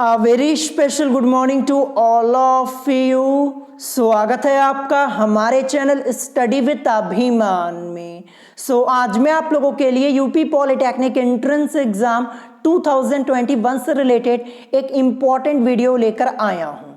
A very special good morning to all of you। स्वागत है आपका हमारे चैनल स्टडी विद अभिमान में। आज मैं आप लोगों के लिए यूपी पॉलिटेक्निक एंट्रेंस एग्जाम 2021 से रिलेटेड एक इम्पॉर्टेंट वीडियो लेकर आया हूं।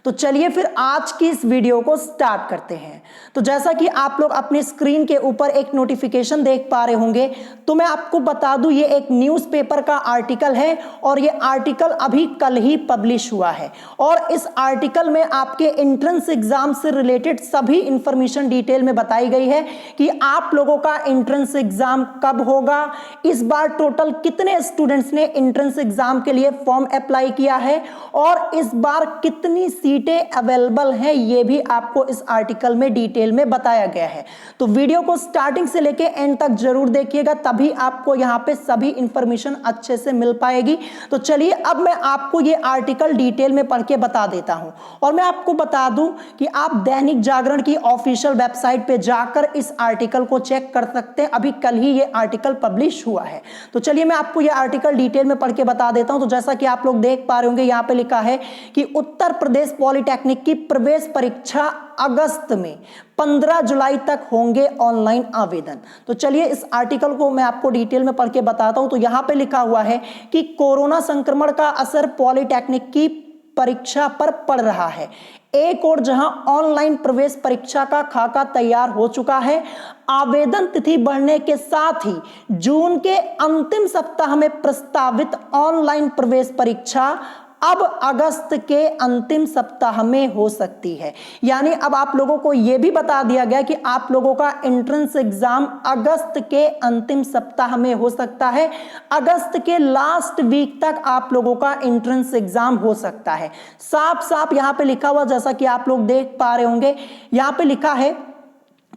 तो चलिए फिर आज की इस वीडियो को स्टार्ट करते हैं। तो जैसा कि आप लोग अपनी स्क्रीन के ऊपर एक नोटिफिकेशन देख पा रहे होंगे, तो मैं आपको बता दूं ये एक न्यूज़पेपर का आर्टिकल है और ये आर्टिकल अभी कल ही पब्लिश हुआ है। और इस आर्टिकल में आपके एंट्रेंस एग्जाम से रिलेटेड सभी इंफॉर्मेशन डिटेल में बताई गई है कि आप लोगों का एंट्रेंस एग्जाम कब होगा, इस बार टोटल कितने स्टूडेंट्स ने एंट्रेंस एग्जाम के लिए फॉर्म अप्लाई किया है और इस बार कितनी सीटें अवेलेबल हैं, ये भी आपको इस आर्टिकल में डिटेल में बताया गया है। तो वीडियो को स्टार्टिंग से लेके एंड तक जरूर देखिएगा, तभी आपको यहाँ पे सभी इंफॉर्मेशन अच्छे से मिल पाएगी। तो चलिए अब मैं आपको ये आर्टिकल डिटेल में पढ़ के बता देता हूँ। और मैं आपको बता दूं कि आप दैनिक जागरण की ऑफिशियल वेबसाइट पे जाकर इस आर्टिकल को चेक कर सकते हैं। अभी कल ही ये आर्टिकल पब्लिश हुआ है। तो चलिए मैं आपको ये आर्टिकल डिटेल में पढ़ के बता देता हूं। तो जैसा कि आप लोग देख पा रहे होंगे, यहाँ पे लिखा है कि उत्तर प्रदेश पॉलिटेक्निक की प्रवेश परीक्षा अगस्त में 15 जुलाई तक होंगे ऑनलाइन आवेदन। तो चलिए इस आर्टिकल को मैं आपको डिटेल में पढ़ के बताता हूं। तो यहां पे लिखा हुआ है कि कोरोना संक्रमण का असर पॉलिटेक्निक की परीक्षा पर पड़ रहा है। एक और जहां ऑनलाइन प्रवेश परीक्षा का खाका तैयार हो चुका है, आवेदन तिथि बढ़ने के साथ ही जून के अंतिम सप्ताह में प्रस्तावित ऑनलाइन प्रवेश परीक्षा अब अगस्त के अंतिम सप्ताह में हो सकती है। यानी अब आप लोगों को यह भी बता दिया गया कि आप लोगों का एंट्रेंस एग्जाम अगस्त के अंतिम सप्ताह में हो सकता है। अगस्त के लास्ट वीक तक आप लोगों का एंट्रेंस एग्जाम हो सकता है। साफ साफ यहां पे लिखा हुआ, जैसा कि आप लोग देख पा रहे होंगे, यहां पे लिखा है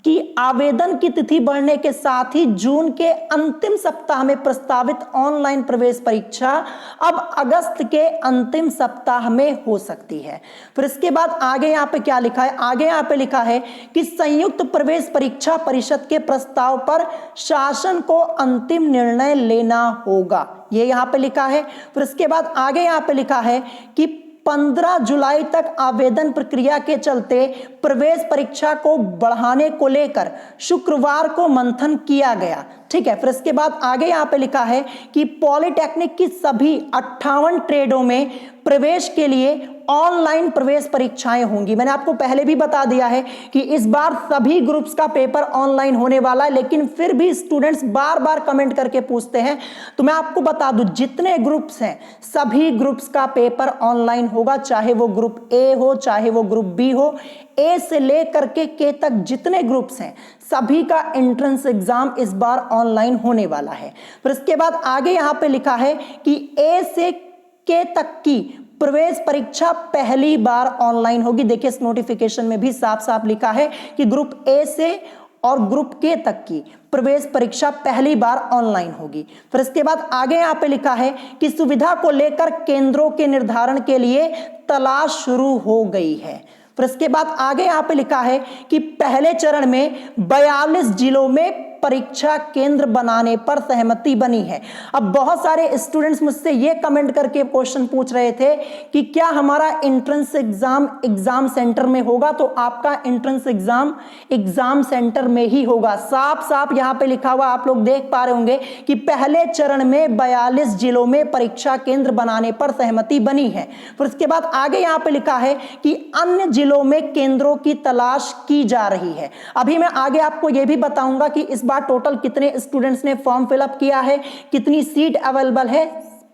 कि आवेदन की तिथि बढ़ने के साथ ही जून के अंतिम सप्ताह में प्रस्तावित ऑनलाइन प्रवेश परीक्षा अब अगस्त के अंतिम सप्ताह में हो सकती है। फिर इसके बाद आगे यहाँ पे क्या लिखा है, आगे यहाँ पे लिखा है कि संयुक्त प्रवेश परीक्षा परिषद के प्रस्ताव पर शासन को अंतिम निर्णय लेना होगा, ये यहाँ पे लिखा है। फिर इसके बाद आगे यहाँ पे लिखा है कि 15 जुलाई तक आवेदन प्रक्रिया के चलते प्रवेश परीक्षा को बढ़ाने को लेकर शुक्रवार को मंथन किया गया। ठीक है। फिर इसके बाद आगे यहां पे लिखा है कि पॉलिटेक्निक की सभी 58 ट्रेडों में प्रवेश के लिए ऑनलाइन प्रवेश परीक्षाएं होंगी। मैंने आपको पहले भी बता दिया है कि इस बार सभी ग्रुप्स का पेपर ऑनलाइन होने वाला है, लेकिन फिर भी स्टूडेंट्स बार बार कमेंट करके पूछते हैं। तो मैं आपको बता दूं, जितने ग्रुप्स हैं सभी ग्रुप्स का पेपर ऑनलाइन होगा, चाहे वो ग्रुप ए हो चाहे वो ग्रुप बी हो। ए से लेकर के तक जितने ग्रुप्स हैं सभी का एंट्रेंस एग्जाम इस बार ऑनलाइन होने वाला है। फिर इसके बाद आगे यहां पे लिखा है कि ए से के तक की प्रवेश परीक्षा पहली बार ऑनलाइन होगी। देखिए इस नोटिफिकेशन में भी साफ साफ लिखा है कि ग्रुप ए से और ग्रुप के तक की प्रवेश परीक्षा पहली बार ऑनलाइन होगी। फिर इसके बाद आगे यहां पे लिखा है कि सुविधा को लेकर केंद्रों के निर्धारण के लिए तलाश शुरू हो गई है। फिर इसके बाद आगे यहां पे लिखा है कि पहले चरण में 42 जिलों में परीक्षा केंद्र बनाने पर सहमति बनी है। अब बहुत सारे स्टूडेंट्स मुझसे ये कमेंट करके क्वेश्चन पूछ रहे थे कि क्या हमारा एंट्रेंस एग्जाम सेंटर में होगा। तो आपका एंट्रेंस एग्जाम सेंटर में ही होगा। साफ साफ यहां पे लिखा हुआ आप लोग देख पा रहे होंगे कि पहले चरण में 42 जिलों में परीक्षा केंद्र बनाने पर सहमति बनी है। फिर उसके बाद आगे यहां पे लिखा है कि अन्य जिलों में केंद्रों की तलाश की जा रही है। अभी मैं आगे आपको यह भी बताऊंगा कि इस बार टोटल कितने स्टूडेंट्स ने फॉर्म फिलअप किया है, कितनी सीट अवेलेबल है,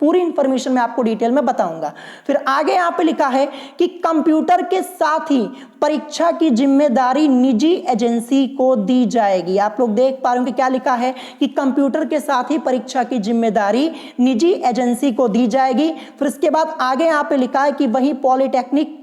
पूरी इंफॉर्मेशन मैं आपको डिटेल में बताऊंगा। फिर आगे यहां पे लिखा है कि कंप्यूटर के साथ ही परीक्षा की जिम्मेदारी निजी एजेंसी को दी जाएगी। आप लोग देख पा रहे होंगे क्या लिखा है कि कंप्यूटर के साथ ही परीक्षा की जिम्मेदारी निजी एजेंसी को दी जाएगी। फिर इसके बाद आगे यहां पे लिखा है कि वही पॉलिटेक्निक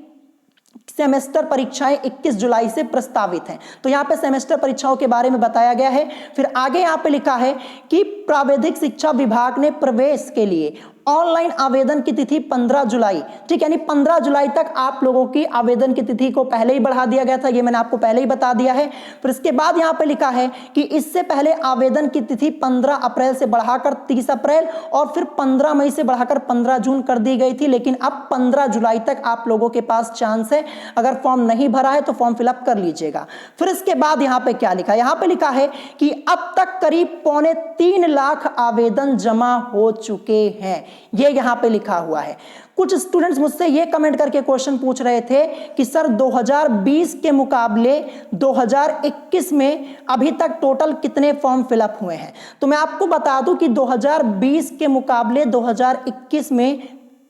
सेमेस्टर परीक्षाएं 21 जुलाई से प्रस्तावित हैं। तो यहां पे सेमेस्टर परीक्षाओं के बारे में बताया गया है। फिर आगे यहां पे लिखा है कि प्राविधिक शिक्षा विभाग ने प्रवेश के लिए ऑनलाइन आवेदन की तिथि 15 जुलाई, ठीक है, यानी 15 जुलाई तक आप लोगों की आवेदन की तिथि को पहले ही बढ़ा दिया गया था, ये मैंने आपको पहले ही बता दिया है। फिर इसके बाद यहाँ पे लिखा है कि इससे पहले आवेदन की तिथि 15 अप्रैल से बढ़ाकर 30 अप्रैल और फिर 15 मई से बढ़ाकर 15 जून कर दी गई थी, लेकिन अब 15 जुलाई तक आप लोगों के पास चांस है, अगर फॉर्म नहीं भरा है तो फॉर्म फिलअप कर लीजिएगा। फिर इसके बाद यहाँ पे क्या लिखा है, यहाँ पे लिखा है कि अब तक करीब 3.25 लाख आवेदन जमा हो चुके हैं, ये यहाँ पे लिखा हुआ है। कुछ स्टूडेंट्स मुझसे ये कमेंट करके क्वेश्चन पूछ रहे थे कि सर 2020 के मुकाबले 2021 में अभी तक टोटल कितने फॉर्म फिलअप हुए हैं। तो मैं आपको बता दूं कि 2020 के मुकाबले 2021 में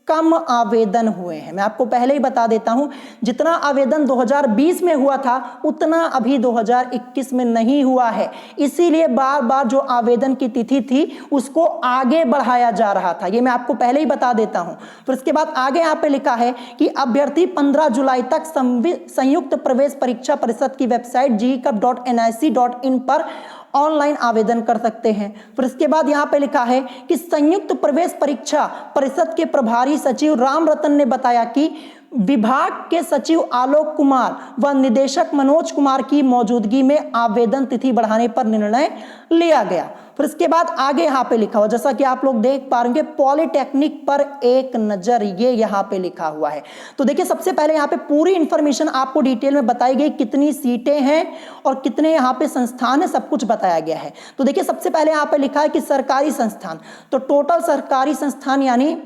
कम आवेदन हुए हैं। मैं आपको पहले ही बता देता हूं, जितना आवेदन 2020 में हुआ था उतना अभी 2021 में नहीं हुआ है, इसीलिए बार बार जो आवेदन की तिथि थी उसको आगे बढ़ाया जा रहा था, ये मैं आपको पहले ही बता देता हूं। फिर इसके बाद आगे यहाँ पे लिखा है कि अभ्यर्थी 15 जुलाई तक संयुक्त प्रवेश परीक्षा परिषद की वेबसाइट jecap.nic.in पर ऑनलाइन आवेदन कर सकते हैं। फिर इसके बाद यहाँ पे लिखा है कि संयुक्त प्रवेश परीक्षा परिषद के प्रभारी सचिव राम रतन ने बताया कि विभाग के सचिव आलोक कुमार व निदेशक मनोज कुमार की मौजूदगी में आवेदन तिथि बढ़ाने पर निर्णय लिया गया। फिर इसके बाद आगे यहाँ पे लिखा हुआ, जैसा कि आप लोग देख पा रहे हैं, पॉलिटेक्निक पर एक नजर, ये यहाँ पे लिखा हुआ है। तो देखिए सबसे पहले यहाँ पे पूरी इंफॉर्मेशन आपको डिटेल में बताई गई, कितनी सीटें हैं और कितने यहाँ पे संस्थान है, सब कुछ बताया गया है। तो देखिए सबसे पहले यहाँ पे लिखा है कि सरकारी संस्थान, तो टोटल सरकारी संस्थान यानी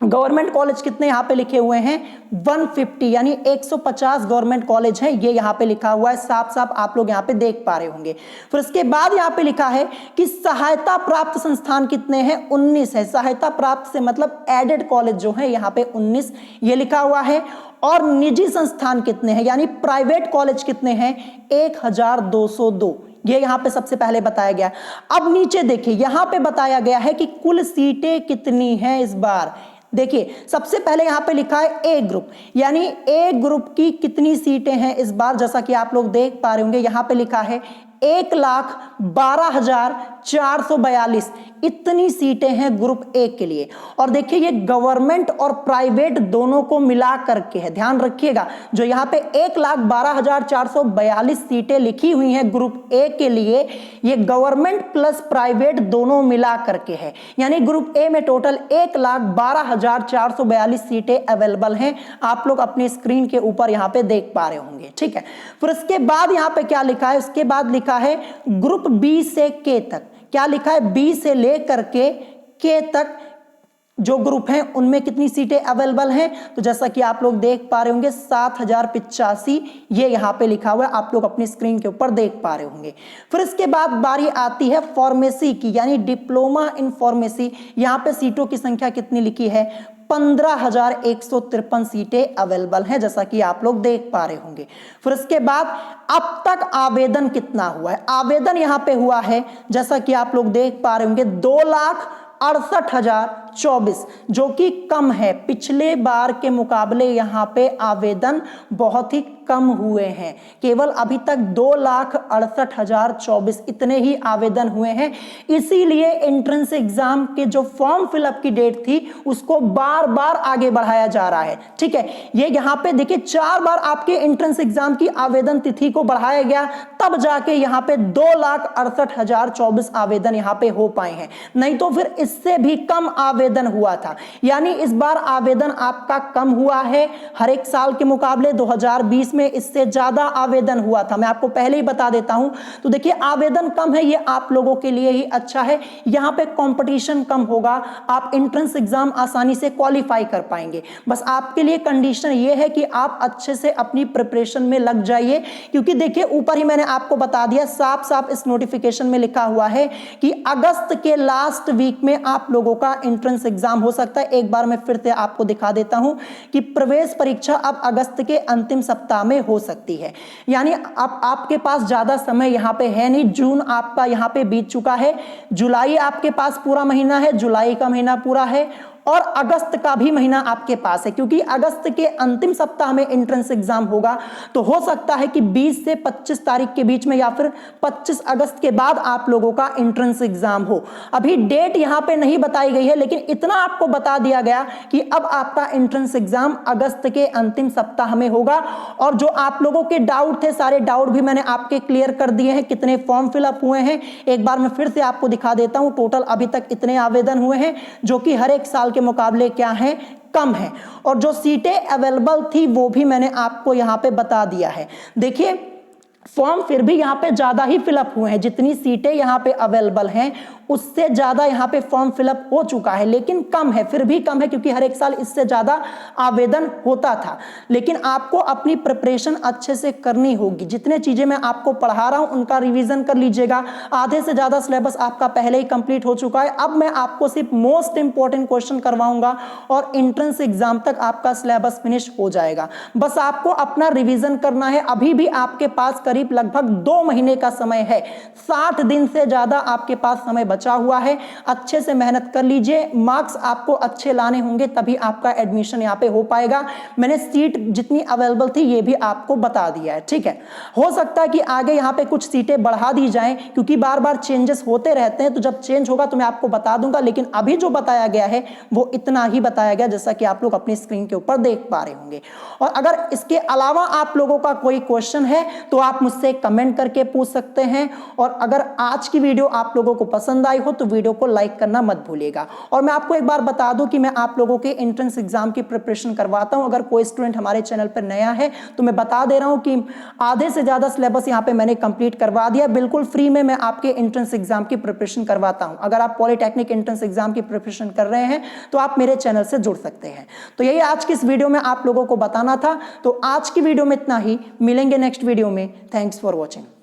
गवर्नमेंट कॉलेज कितने यहाँ पे लिखे हुए हैं 150, यानी 150 गवर्नमेंट कॉलेज हैं, ये यहाँ पे लिखा हुआ है, साफ साफ आप लोग यहाँ पे देख पा रहे होंगे। फिर इसके बाद यहाँ पे लिखा है कि सहायता प्राप्त संस्थान कितने हैं 19 है, सहायता प्राप्त से मतलब एडेड कॉलेज जो है यहाँ पे 19 ये लिखा हुआ है। और निजी संस्थान कितने हैं यानी प्राइवेट कॉलेज कितने हैं 1202, ये यहां पे सबसे पहले बताया गया। अब नीचे देखिए यहां पे बताया गया है कि कुल सीटें कितनी हैं इस बार। देखिए सबसे पहले यहां पे लिखा है ए ग्रुप, यानी ए ग्रुप की कितनी सीटें हैं इस बार, जैसा कि आप लोग देख पा रहे होंगे यहां पे लिखा है 1,12,442 इतनी सीटें हैं ग्रुप ए के लिए। और देखिए ये गवर्नमेंट और प्राइवेट दोनों को मिला करके है, ध्यान रखिएगा, जो यहाँ पे 1,12,442 सीटें लिखी हुई हैं ग्रुप ए के लिए, ये गवर्नमेंट प्लस प्राइवेट दोनों मिला करके है, यानी ग्रुप ए में टोटल 1,12,442 सीटें अवेलेबल हैं। आप लोग अपनी स्क्रीन के ऊपर यहाँ पे देख पा रहे होंगे, ठीक है। फिर इसके बाद यहाँ पे क्या लिखा है, उसके बाद लिखा है ग्रुप बी से के तक, क्या लिखा है बी से लेकर के तक जो ग्रुप हैं उनमें कितनी सीटें अवेलेबल हैं, तो जैसा कि आप लोग देख पा रहे होंगे 7,085 ये यहां पे लिखा हुआ है, आप लोग अपनी स्क्रीन के ऊपर देख पा रहे होंगे। फिर इसके बाद बारी आती है फार्मेसी की, यानी डिप्लोमा इन फार्मेसी, यहां पे सीटों की संख्या कितनी लिखी है 15,153 सीटें अवेलेबल हैं, जैसा कि आप लोग देख पा रहे होंगे। फिर इसके बाद अब तक आवेदन कितना हुआ है, आवेदन यहां पे हुआ है जैसा कि आप लोग देख पा रहे होंगे 2,68,024, जो कि कम है, पिछले बार के मुकाबले यहां पे आवेदन बहुत ही कम हुए हैं, केवल अभी तक 2,68,024 इतने ही आवेदन हुए हैं। इसीलिए एंट्रेंस एग्जाम के जो फॉर्म फिलअप की डेट थी उसको बार बार आगे बढ़ाया जा रहा है, ठीक है। ये यहाँ पे देखिए 4 बार आपके एंट्रेंस एग्जाम की आवेदन तिथि को बढ़ाया गया, तब जाके यहाँ पे 2,68,024 आवेदन यहाँ पे हो पाए हैं, नहीं तो फिर इससे भी कम आवेदन हुआ था। यानी इस बार आवेदन आपका कम हुआ है, हर एक साल के मुकाबले 2020 में इससे ज्यादा आवेदन हुआ था, मैं आपको पहले ही बता देता हूं। तो देखिए आवेदन कम है, ये आप लोगों के लिए ही अच्छा है, यहां पे कंपटीशन कम होगा, आप एंट्रेंस एग्जाम आसानी से क्वालिफाई कर पाएंगे। बस आपके लिए कंडीशन ये है कि आप अच्छे से अपनी प्रिपरेशन में लग जाइए, क्योंकि देखिए ऊपर ही मैंने आपको बता दिया, साफ साफ इस नोटिफिकेशन में लिखा हुआ है कि अगस्त के लास्ट वीक में आप लोगों का एंट्रेंस एग्जाम हो सकता है। एक बार मैं फिर से आपको दिखा देता हूं कि प्रवेश परीक्षा अब अगस्त के अंतिम सप्ताह में हो सकती है, यानी अब आपके पास ज्यादा समय यहां पे है नहीं। जून आपका यहां पे बीत चुका है, जुलाई आपके पास पूरा महीना है, जुलाई का महीना पूरा है, और अगस्त का भी महीना आपके पास है, क्योंकि अगस्त के अंतिम सप्ताह में एंट्रेंस एग्जाम होगा। तो हो सकता है कि 20 से 25 तारीख के बीच में या फिर 25 अगस्त के बाद आप लोगों का एंट्रेंस एग्जाम हो। अभी डेट यहां पे नहीं बताई गई है, लेकिन इतना आपको बता दिया गया कि अब आपका एंट्रेंस एग्जाम अगस्त के अंतिम सप्ताह में होगा। और जो आप लोगों के डाउट थे, सारे डाउट भी मैंने आपके क्लियर कर दिए हैं। कितने फॉर्म फिलअप हुए हैं एक बार मैं फिर से आपको दिखा देता हूं। टोटल अभी तक इतने आवेदन हुए हैं, जो कि हर एक साल के मुकाबले क्या है, कम है। और जो सीटें अवेलेबल थी वो भी मैंने आपको यहां पे बता दिया है। देखिए फॉर्म फिर भी यहां पे ज्यादा ही फिलअप हुए हैं, जितनी सीटें यहां पे अवेलेबल हैं उससे ज्यादा यहां पे फॉर्म फिलअप हो चुका है, लेकिन कम है, फिर भी कम है, क्योंकि हर एक साल इससे ज्यादा आवेदन होता था। लेकिन आपको अपनी प्रिपरेशन अच्छे से करनी होगी। जितने चीजें मैं आपको पढ़ा रहा हूं उनका रिवीजन कर लीजिएगा। आधे से ज्यादा सिलेबस आपका पहले ही कंप्लीट हो चुका है। अब मैं आपको सिर्फ मोस्ट इंपॉर्टेंट क्वेश्चन करवाऊंगा और एंट्रेंस एग्जाम तक आपका सिलेबस फिनिश हो जाएगा। बस आपको अपना रिवीजन करना है। अभी भी आपके पास करीब लगभग 2 महीने का समय है, 60 दिन से ज्यादा आपके पास समय बचा हुआ है। अच्छे से मेहनत कर लीजिए, मार्क्स आपको अच्छे लाने होंगे तभी आपका एडमिशन यहां पे हो पाएगा। मैंने सीट जितनी अवेलेबल थी ये भी आपको बता दिया है, ठीक है। हो सकता है कि आगे यहां पे कुछ सीटें बढ़ा दी जाएं, क्योंकि बार बार चेंजेस होते रहते हैं, तो जब चेंज होगा तो मैं आपको बता दूंगा। लेकिन अभी जो बताया गया है वो इतना ही बताया गया, जैसा कि आप लोग अपनी स्क्रीन के ऊपर देख पा रहे होंगे। और अगर इसके अलावा आप लोगों का कोई क्वेश्चन है तो आप मुझसे कमेंट करके पूछ सकते हैं। और अगर आज की वीडियो आप लोगों को पसंद आई हो तो वीडियो को लाइक करना मत भूलिएगा। और मैं आपको एक बार बता दूं कि मैं आप लोगों के एंट्रेंस एग्जाम की प्रिपरेशन करवाता हूं। अगर कोई स्टूडेंट हमारे चैनल पर नया है तो मैं बता दे रहा हूं कि आधे से ज्यादा सिलेबस यहां पे मैंने कंप्लीट करवा दिया। बिल्कुल फ्री में मैं आपके एंट्रेंस एग्जाम की प्रिपरेशन करवाता हूं। अगर आप पॉलिटेक्निक एंट्रेंस एग्जाम की प्रिपरेशन कर रहे हैं तो आप मेरे चैनल से जुड़ सकते हैं। तो यही आज की इस वीडियो में आप लोगों को बताना था। तो आज की वीडियो में इतना ही, मिलेंगे नेक्स्ट वीडियो में। Thanks for watching.